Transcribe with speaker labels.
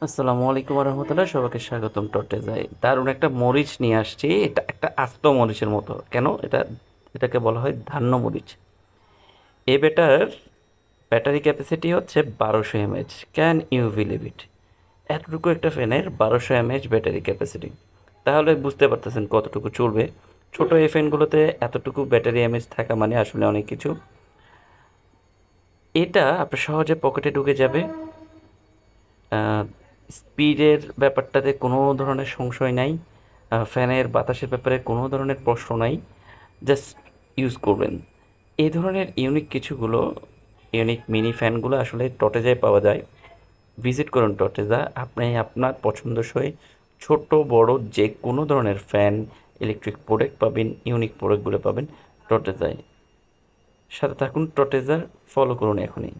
Speaker 1: আসসালামু আলাইকুম রহমতুল্লাহ, সবাইকে স্বাগতম টটেজায়। দারুণ একটা মরিচ নিয়ে আসছি। এটা একটা আস্ত মরিচের মতো। কেন এটাকে বলা হয় ধান্য মরিচ। এই ব্যাটারি ক্যাপাসিটি হচ্ছে 1200 mAh। Can you believe it? এতটুকু একটা ফ্যানের 1200 mAh ব্যাটারি ক্যাপাসিটি। তাহলে বুঝতে পারতেছেন কতটুকু চলবে। ছোট এই ফ্যানগুলোতে এতটুকু ব্যাটারি এমএচ থাকা মানে আসলে অনেক কিছু। এটা আপনার সহজে পকেটে ঢুকে যাবে। স্পিডের ব্যাপারটাতে কোনো ধরনের সংশয় নাই। ফ্যানের বাতাসের ব্যাপারে কোনো ধরনের প্রশ্ন নাই। জাস্ট ইউজ করবেন। এই ধরনের ইউনিক মিনি ফ্যানগুলো আসলে টটেজায় পাওয়া যায়। ভিজিট করুন টটেজা। আপনি আপনার পছন্দসই ছোট বড় যে কোনো ধরনের ফ্যান, ইলেকট্রিক প্রোডাক্ট পাবেন, ইউনিক প্রোডাক্টগুলো পাবেন টটেজায়। সাথে থাকুন টটেজার, ফলো করুন এখনই।